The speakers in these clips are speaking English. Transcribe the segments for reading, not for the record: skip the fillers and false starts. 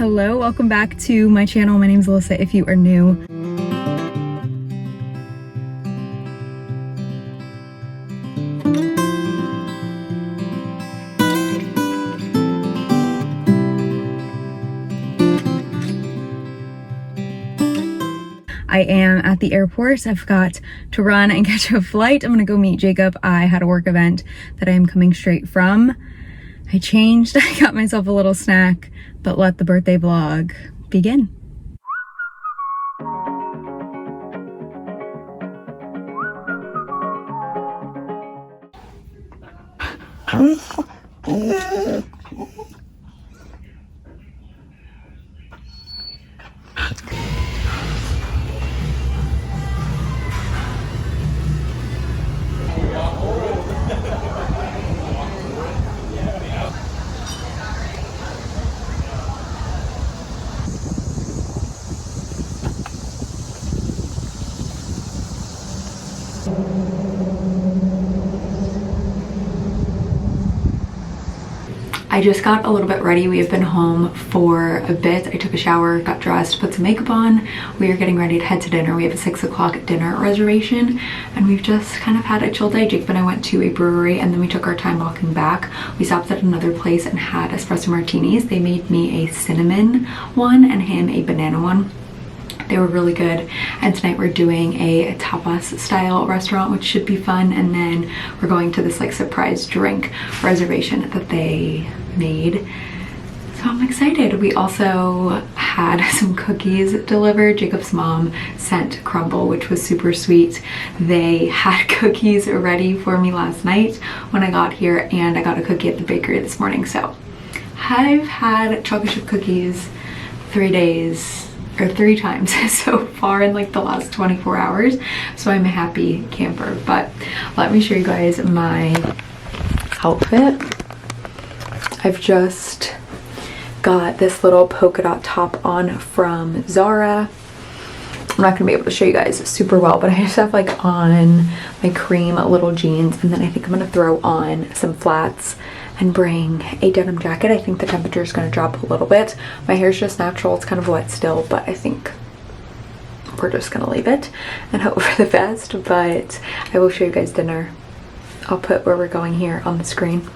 Hello, welcome back to my channel. My name is Alyssa if you are new. I am at the airport. I've got to run and catch a flight. I'm gonna go meet Jacob. I had a work event that I am coming straight from. I changed, I got myself a little snack, but let the birthday vlog begin. I just got a little bit ready. We have been home for a bit. I took a shower, got dressed, put some makeup on. We are getting ready to head to dinner. We have a 6 o'clock dinner reservation and we've just kind of had a chill day. Jacob and I went to a brewery and then we took our time walking back. We stopped at another place and had espresso martinis. They made me a cinnamon one and him a banana one. They were really good. And tonight we're doing a tapas style restaurant, which should be fun. And then we're going to this like surprise drink reservation that they made. So I'm excited. We also had some cookies delivered. Jacob's mom sent crumble, which was super sweet. They had cookies ready for me last night when I got here, and I got a cookie at the bakery this morning. So I've had chocolate chip cookies 3 times so far in like the last 24 hours. So I'm a happy camper. But let me show you guys my outfit. I've just got this little polka dot top on from Zara. I'm not gonna be able to show you guys super well, but I just have like on my cream little jeans, and then I think I'm gonna throw on some flats and bring a denim jacket. I think the temperature is gonna drop a little bit. My hair's just natural, it's kind of wet still, but I think we're just gonna leave it and hope for the best. But I will show you guys dinner. I'll put where we're going here on the screen.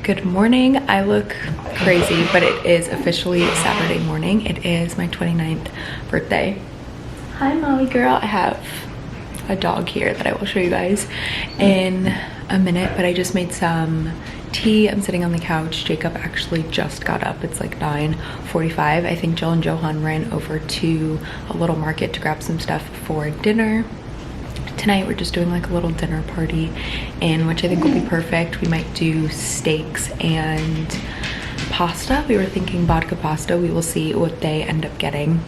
Good morning. I look crazy, but it is officially Saturday morning. It is my 29th birthday. Hi, Molly girl. I have a dog here that I will show you guys in a minute, but I just made some tea. I'm sitting on the couch. Jacob actually just got up. It's like 9:45. I think Jill and Johan ran over to a little market to grab some stuff for dinner. Tonight we're just doing like a little dinner party, in which I think will be perfect. We might do steaks and pasta. We were thinking vodka pasta. We will see what they end up getting.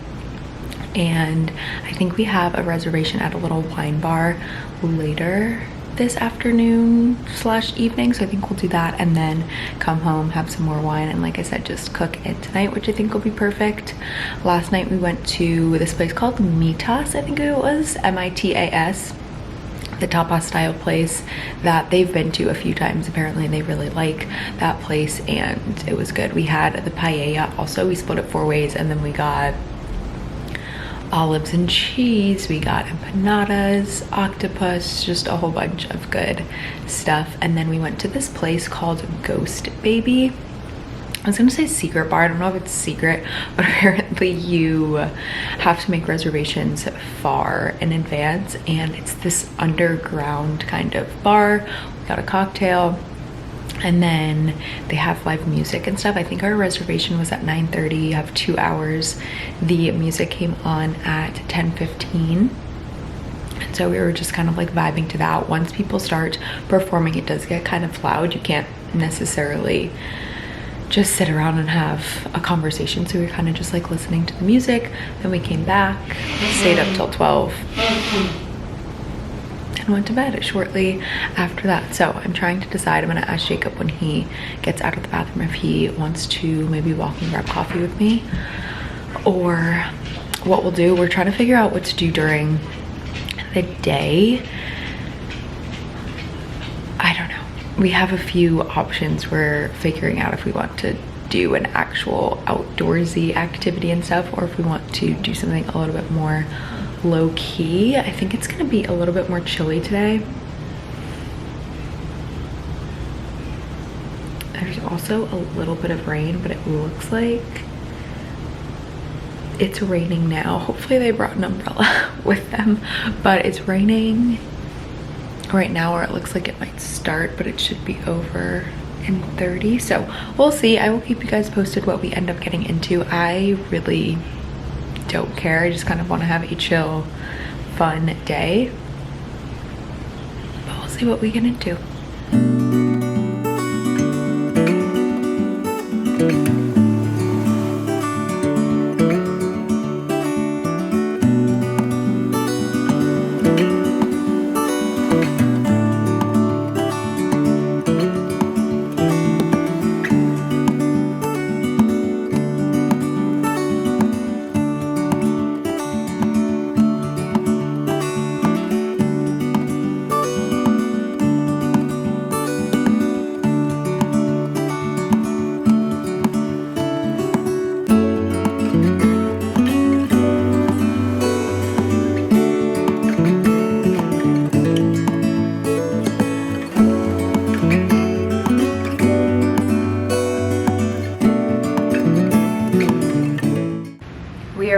And I think we have a reservation at a little wine bar later this afternoon / evening, so I think we'll do that and then come home, have some more wine, and like I said, just cook it tonight, which I think will be perfect. Last night we went to this place called Mitas, I think it was, M-I-T-A-S, the tapas style place that they've been to a few times apparently, and they really like that place, and it was good. We had the paella also. We split it 4 ways, and then we got olives and cheese, we got empanadas, octopus, just a whole bunch of good stuff. And then we went to this place called Ghost Baby. I was gonna say secret bar, I don't know if it's secret, but apparently you have to make reservations far in advance, and it's this underground kind of bar. We got a cocktail, and then they have live music and stuff. I think our reservation was at 9:30. You have 2 hours. The music came on at 10:15. And so we were just kind of like vibing to that. Once people start performing, it does get kind of loud. You can't necessarily just sit around and have a conversation. So we were kind of just like listening to the music. Then we came back, stayed up till 12 and went to bed shortly after that. So I'm trying to decide. I'm gonna ask Jacob when he gets out of the bathroom if he wants to maybe walk and grab coffee with me, or what we'll do. We're trying to figure out what to do during the day. I don't know. We have a few options. We're figuring out if we want to do an actual outdoorsy activity and stuff, or if we want to do something a little bit more low-key. I think it's gonna be a little bit more chilly today. There's also a little bit of rain, but it looks like it's raining now. Hopefully they brought an umbrella with them, but it's raining right now, or it looks like it might start, but it should be over in 30. So we'll see. I will keep you guys posted what we end up getting into. I really don't care. I just kind of want to have a chill, fun day, but we'll see what we get into.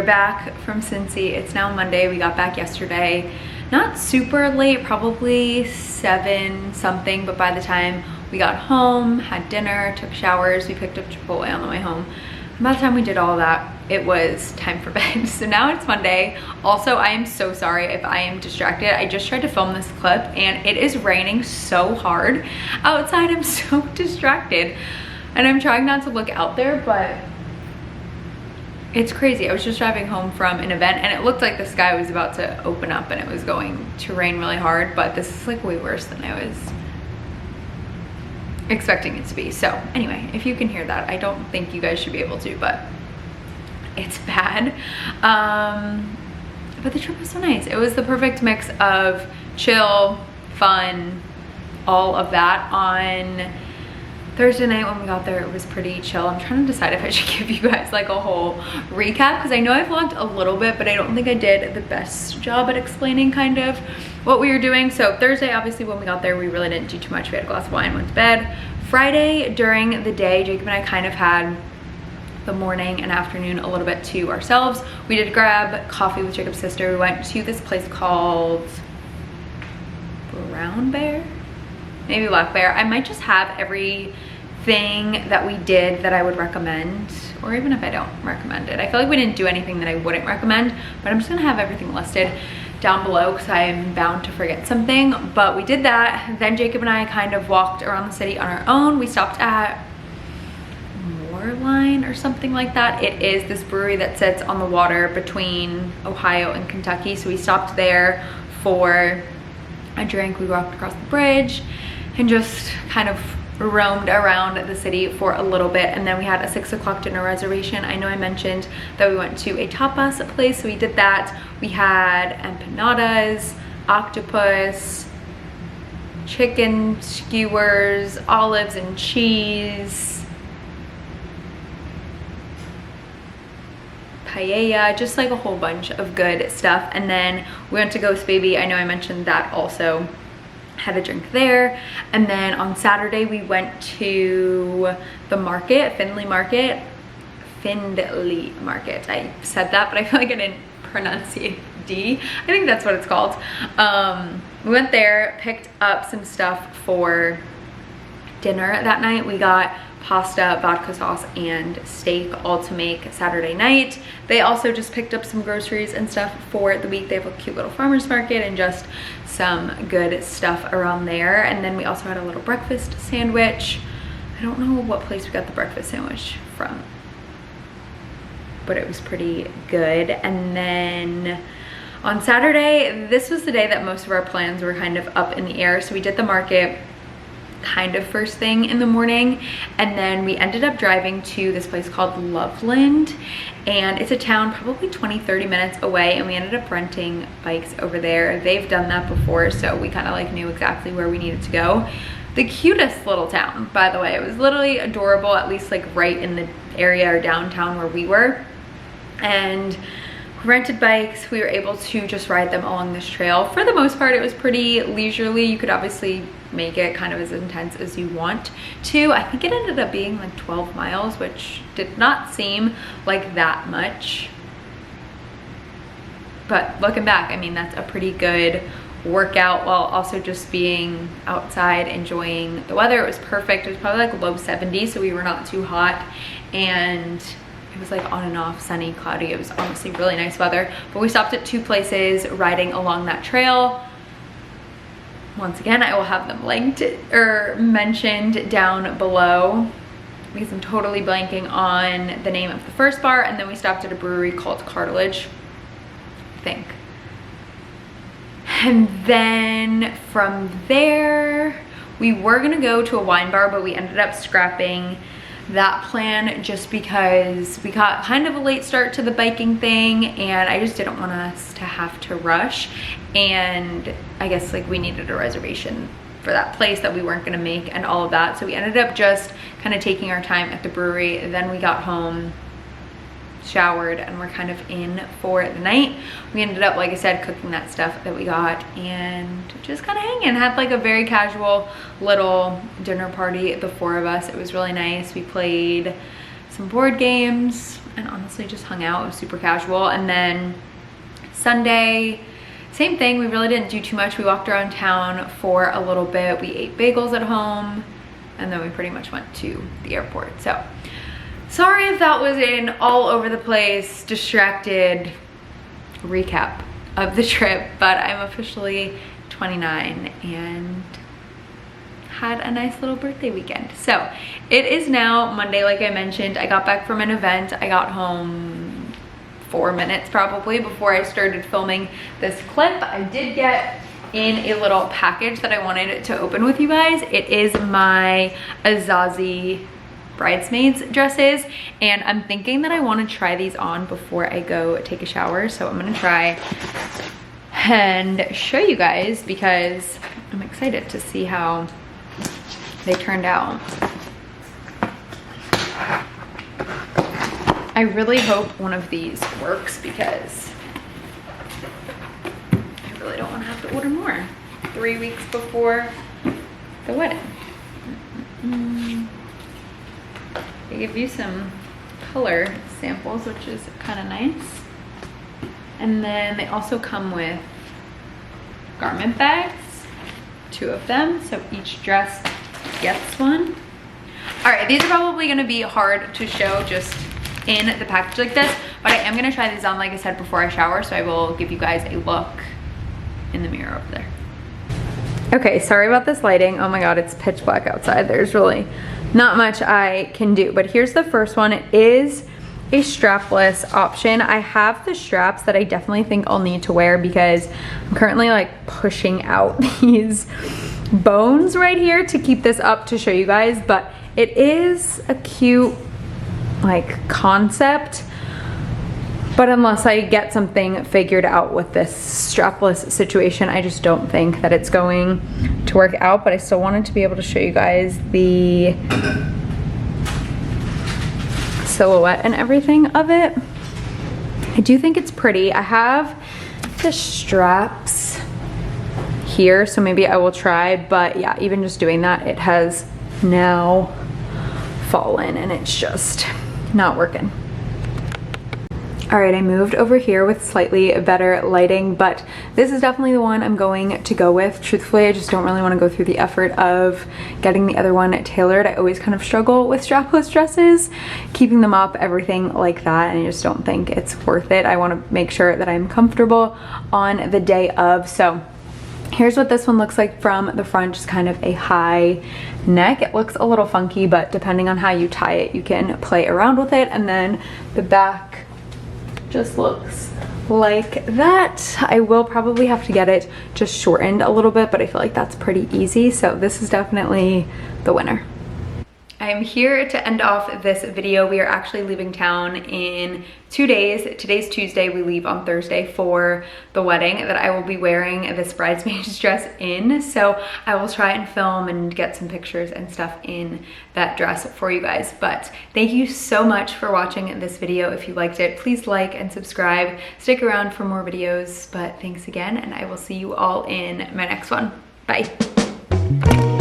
Back from Cincy. It's now Monday. We got back yesterday, not super late, probably 7 something, but by the time we got home, had dinner, took showers, we picked up Chipotle on the way home, and by the time we did all that, it was time for bed. So now it's Monday. Also, I am so sorry if I am distracted. I just tried to film this clip and it is raining so hard outside. I'm so distracted and I'm trying not to look out there, but it's crazy. I was just driving home from an event and it looked like the sky was about to open up and it was going to rain really hard, but this is like way worse than I was expecting it to be. So anyway, if you can hear that, I don't think you guys should be able to, but it's bad. But the trip was so nice. It was the perfect mix of chill, fun, all of that. On Thursday night when we got there, it was pretty chill. I'm trying to decide if I should give you guys like a whole recap, because I know I vlogged a little bit, but I don't think I did the best job at explaining kind of what we were doing. So Thursday, obviously when we got there, we really didn't do too much. We had a glass of wine, went to bed. Friday during the day, Jacob and I kind of had the morning and afternoon a little bit to ourselves. We did grab coffee with Jacob's sister. We went to this place called Brown Bear, maybe Black Bear. I might just have everything that we did that I would recommend, or even if I don't recommend it. I feel like we didn't do anything that I wouldn't recommend, but I'm just gonna have everything listed down below because I am bound to forget something. But we did that. Then Jacob and I kind of walked around the city on our own. We stopped at Moerlein or something like that. It is this brewery that sits on the water between Ohio and Kentucky. So we stopped there for a drink. We walked across the bridge and just kind of roamed around the city for a little bit, and then we had a 6 o'clock dinner reservation. I know I mentioned that we went to a tapas place, so we did that. We had empanadas, octopus, chicken skewers, olives and cheese, paella, just like a whole bunch of good stuff. And then we went to Ghost Baby. I know I mentioned that also. Had a drink there. And then on Saturday we went to the market, Findlay Market. I said that, but I feel like I didn't pronunciate D. I think that's what it's called. We went there, picked up some stuff for dinner that night. We got pasta, vodka sauce, and steak, all to make Saturday night. They also just picked up some groceries and stuff for the week. They have a cute little farmer's market and just some good stuff around there. And then we also had a little breakfast sandwich. I don't know what place we got the breakfast sandwich from, but it was pretty good. And then on Saturday, this was the day that most of our plans were kind of up in the air. So we did the market kind of first thing in the morning, and then we ended up driving to this place called Loveland, and it's a town probably 20-30 minutes away, and we ended up renting bikes over there. They've done that before, so we kind of like knew exactly where we needed to go. The cutest little town, by the way. It was literally adorable, at least like right in the area or downtown where we were. And rented bikes. We were able to just ride them along this trail. For the most part, it was pretty leisurely. You could obviously make it kind of as intense as you want to. I think it ended up being like 12 miles, which did not seem like that much. But looking back, I mean, that's a pretty good workout while also just being outside, enjoying the weather. It was perfect. It was probably like low 70s, so we were not too hot. And it was like on and off, sunny, cloudy. It was honestly really nice weather. But we stopped at 2 places riding along that trail. Once again, I will have them linked or mentioned down below because I'm totally blanking on the name of the first bar. And then we stopped at a brewery called Cartridge, I think. And then from there, we were gonna go to a wine bar, but we ended up scrapping that plan just because we got kind of a late start to the biking thing, and I just didn't want us to have to rush. And I guess like we needed a reservation for that place that we weren't gonna make and all of that. So we ended up just kind of taking our time at the brewery. Then we got home, showered, and we're kind of in for the night. We ended up, like I said, cooking that stuff that we got and just kind of hanging. Had like a very casual little dinner party, the 4 of us. It was really nice. We played some board games and honestly just hung out. It was super casual. And then Sunday, same thing. We really didn't do too much. We walked around town for a little bit. We ate bagels at home, and then we pretty much went to the airport. So sorry if that was an all over the place, distracted recap of the trip, but I'm officially 29 and had a nice little birthday weekend. So it is now Monday, like I mentioned. I got back from an event. I got home 4 minutes probably before I started filming this clip. I did get in a little package that I wanted to open with you guys. It is my Azazi bridesmaids dresses, and I'm thinking that I want to try these on before I go take a shower. So I'm gonna try and show you guys because I'm excited to see how they turned out. I really hope one of these works because I really don't want to have to order more 3 weeks before the wedding. They give you some color samples, which is kind of nice. And then they also come with garment bags, 2 of them, so each dress gets one. All right, these are probably gonna be hard to show just in the package like this, but I am gonna try these on, like I said, before I shower, so I will give you guys a look in the mirror over there. Okay, sorry about this lighting. Oh my God, it's pitch black outside. There's really not much I can do, but here's the first one. It is a strapless option. I have the straps that I definitely think I'll need to wear because I'm currently like pushing out these bones right here to keep this up to show you guys, but it is a cute like concept. But unless I get something figured out with this strapless situation, I just don't think that it's going to work out. But I still wanted to be able to show you guys the silhouette and everything of it. I do think it's pretty. I have the straps here, so maybe I will try. But yeah, even just doing that, it has now fallen and it's just not working. All right, I moved over here with slightly better lighting, but this is definitely the one I'm going to go with. Truthfully, I just don't really want to go through the effort of getting the other one tailored. I always kind of struggle with strapless dresses, keeping them up, everything like that, and I just don't think it's worth it. I want to make sure that I'm comfortable on the day of, so Here's what this one looks like from the front, just kind of a high neck. It looks a little funky, but depending on how you tie it, you can play around with it. And then the back just looks like that. I will probably have to get it just shortened a little bit, but I feel like that's pretty easy. So this is definitely the winner. I am here to end off this video. We are actually leaving town in 2 days. Today's Tuesday. We leave on Thursday for the wedding that I will be wearing this bridesmaid's dress in. So I will try and film and get some pictures and stuff in that dress for you guys. But thank you so much for watching this video. If you liked it, please like and subscribe. Stick around for more videos. But thanks again, and I will see you all in my next one. Bye.